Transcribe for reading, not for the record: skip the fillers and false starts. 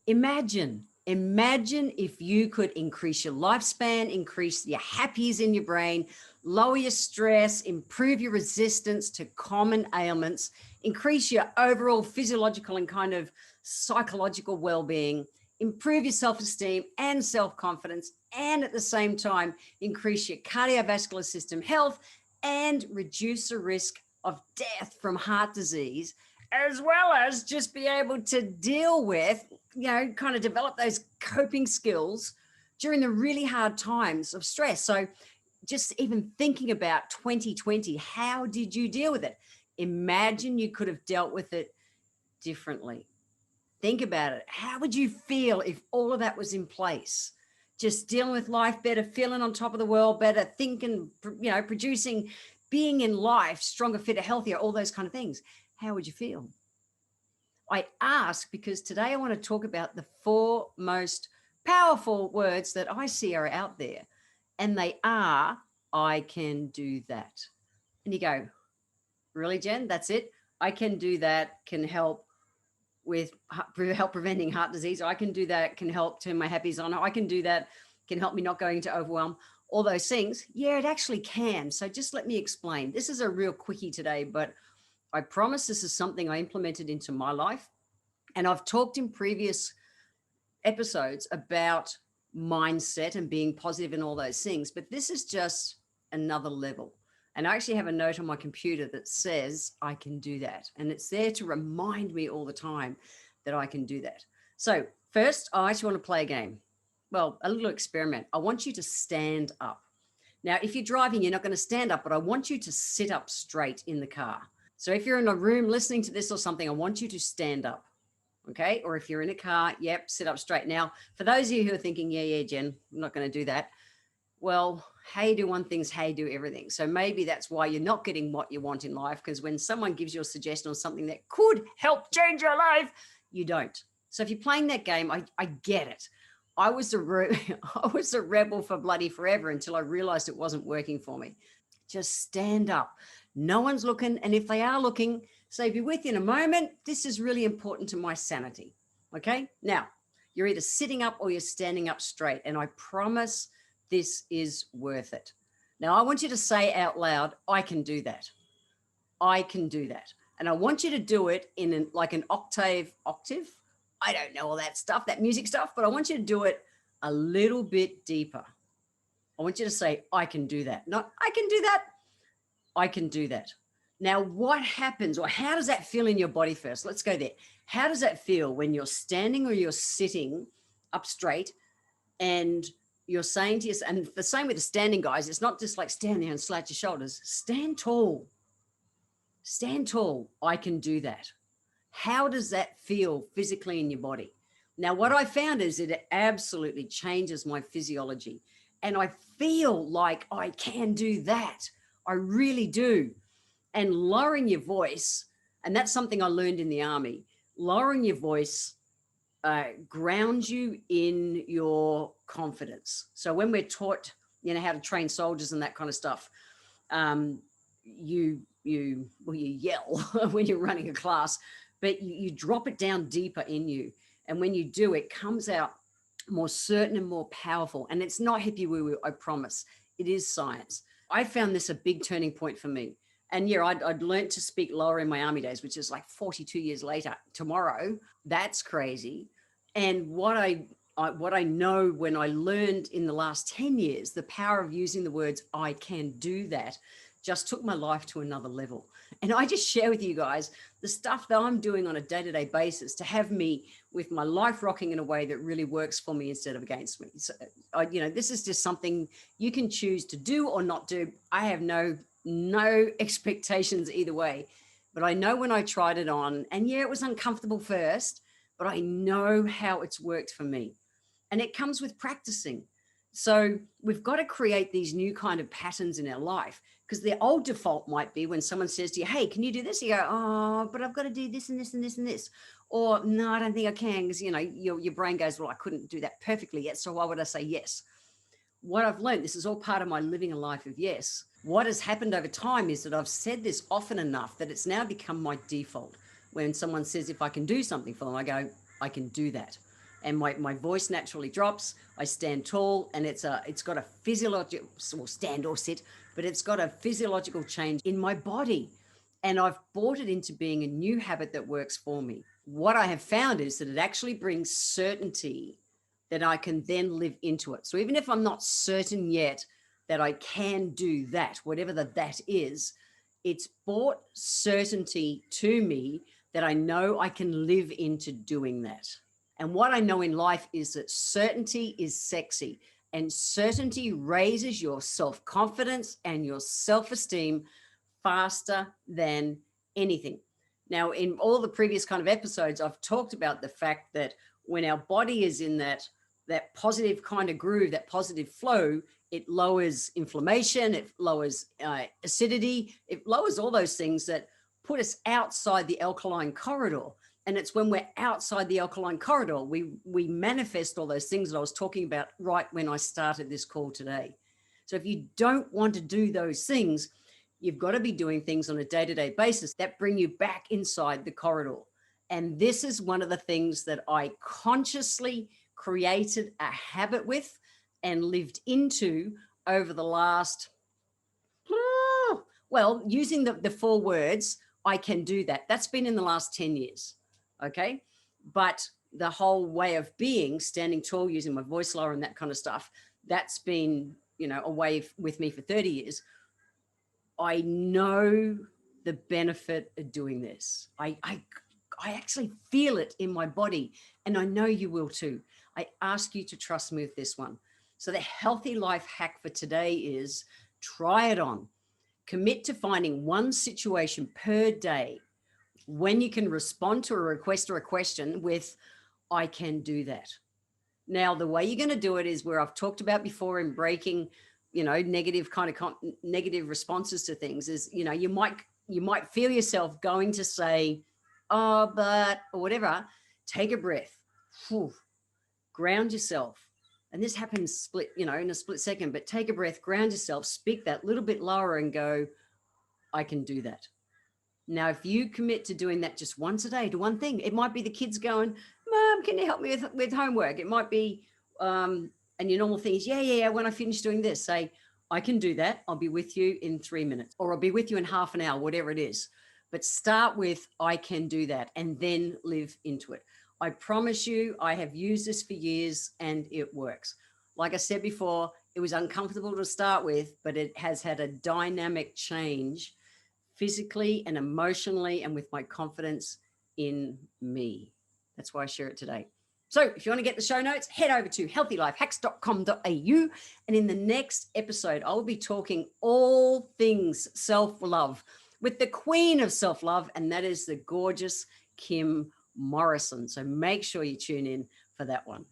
Imagine if you could increase your lifespan, increase your happies in your brain, lower your stress, improve your resistance to common ailments, increase your overall physiological and kind of psychological well-being, improve your self-esteem and self-confidence, and at the same time, increase your cardiovascular system health and reduce the risk of death from heart disease, as well as just be able to deal with, kind of develop those coping skills during the really hard times of stress. So just even thinking about 2020, how did you deal with it? Imagine you could have dealt with it differently. Think about it. How would you feel if all of that was in place? Just dealing with life better, feeling on top of the world better, thinking, producing, being in life stronger, fitter, healthier, all those kind of things. How would you feel? I ask because today I want to talk about the 4 most powerful words that I see are out there. And they are, I can do that. And you go, really, Jen? That's it? I can do that, can help with help preventing heart disease. I can do that, can help turn my happies on. I can do that, can help me not going into overwhelm. All those things. Yeah, it actually can. So just let me explain. This is a real quickie today, but I promise this is something I implemented into my life. And I've talked in previous episodes about mindset and being positive and all those things, but this is just another level. And I actually have a note on my computer that says I can do that. And it's there to remind me all the time that I can do that. So first, I actually want to play a game. Well, a little experiment. I want you to stand up. Now, if you're driving, you're not going to stand up, but I want you to sit up straight in the car. So if you're in a room listening to this or something, I want you to stand up. Okay. Or if you're in a car, yep, sit up straight. Now, for those of you who are thinking, yeah, Jen, I'm not going to do that. Well, how you do one thing's how you do everything. So maybe that's why you're not getting what you want in life, because when someone gives you a suggestion or something that could help change your life, you don't. So if you're playing that game, I get it. I was a rebel for bloody forever until I realized it wasn't working for me. Just stand up. No one's looking. And if they are looking, say, be with you in a moment. This is really important to my sanity. Okay. Now you're either sitting up or you're standing up straight. And I promise this is worth it. Now I want you to say out loud, I can do that. I can do that. And I want you to do it in an octave. I don't know all that stuff, that music stuff, but I want you to do it a little bit deeper. I want you to say, I can do that. Not, I can do that. I can do that. Now, what happens, or how does that feel in your body first? Let's go there. How does that feel when you're standing or you're sitting up straight and you're saying to yourself, and the same with the standing, guys, it's not just like stand there and slouch your shoulders. Stand tall. Stand tall. I can do that. How does that feel physically in your body? Now, what I found is it absolutely changes my physiology. And I feel like I can do that. I really do. And lowering your voice, and that's something I learned in the army, lowering your voice grounds you in your confidence. So when we're taught, how to train soldiers and that kind of stuff, you yell when you're running a class, but you drop it down deeper in you. And when you do, it comes out more certain and more powerful. And it's not hippie woo-woo, I promise. It is science. I found this a big turning point for me. And yeah, I'd learned to speak lower in my army days, which is like 42 years later tomorrow. That's crazy. And what I know when I learned in the last 10 years, the power of using the words, I can do that, just took my life to another level. And I just share with you guys the stuff that I'm doing on a day-to-day basis to have me with my life rocking in a way that really works for me instead of against me. So, this is just something you can choose to do or not do. I have no expectations either way, but I know when I tried it on, and yeah, it was uncomfortable first, but I know how it's worked for me. And it comes with practicing. So we've got to create these new kind of patterns in our life, because the old default might be when someone says to you, hey, can you do this? You go, oh, but I've got to do this and this and this and this. Or no, I don't think I can, because your brain goes, well, I couldn't do that perfectly yet, so why would I say yes? What I've learned, this is all part of my living a life of yes. What has happened over time is that I've said this often enough that it's now become my default. When someone says if I can do something for them, I go, I can do that. and my voice naturally drops. I stand tall, and it's got a physiological, or stand or sit, but it's got a physiological change in my body. And I've brought it into being a new habit that works for me. What I have found is that it actually brings certainty that I can then live into it. So even if I'm not certain yet that I can do that, whatever that is, it's brought certainty to me that I know I can live into doing that. And what I know in life is that certainty is sexy, and certainty raises your self-confidence and your self-esteem faster than anything. Now, in all the previous kind of episodes, I've talked about the fact that when our body is in that positive kind of groove, that positive flow, it lowers inflammation, it lowers acidity, it lowers all those things that put us outside the alkaline corridor. And it's when we're outside the alkaline corridor, we manifest all those things that I was talking about right when I started this call today. So if you don't want to do those things, you've got to be doing things on a day-to-day basis that bring you back inside the corridor. And this is one of the things that I consciously created a habit with and lived into over the last, well, using the 4 words, I can do that. That's been in the last 10 years. Okay. But the whole way of being, standing tall, using my voice lower and that kind of stuff, that's been, a way with me for 30 years. I know the benefit of doing this. I actually feel it in my body, and I know you will too. I ask you to trust me with this one. So the healthy life hack for today is try it on. Commit to finding one situation per day when you can respond to a request or a question with, I can do that. Now, the way you're going to do it is where I've talked about before in breaking, negative negative responses to things is, you might feel yourself going to say, oh, but, or whatever. Take a breath. Whew. Ground yourself. And this happens in a split second, but take a breath, ground yourself, speak that little bit lower and go, I can do that. Now, if you commit to doing that just once a day to one thing, it might be the kids going, Mom, can you help me with homework? It might be, and your normal thing is, yeah, when I finish doing this, say, I can do that. I'll be with you in 3 minutes, or I'll be with you in half an hour, whatever it is. But start with, I can do that, and then live into it. I promise you, I have used this for years and it works. Like I said before, it was uncomfortable to start with, but it has had a dynamic change physically and emotionally and with my confidence in me. That's why I share it today. So if you want to get the show notes, head over to healthylifehacks.com.au. And in the next episode, I will be talking all things self-love with the queen of self-love, and that is the gorgeous Kim Morrison. So make sure you tune in for that one.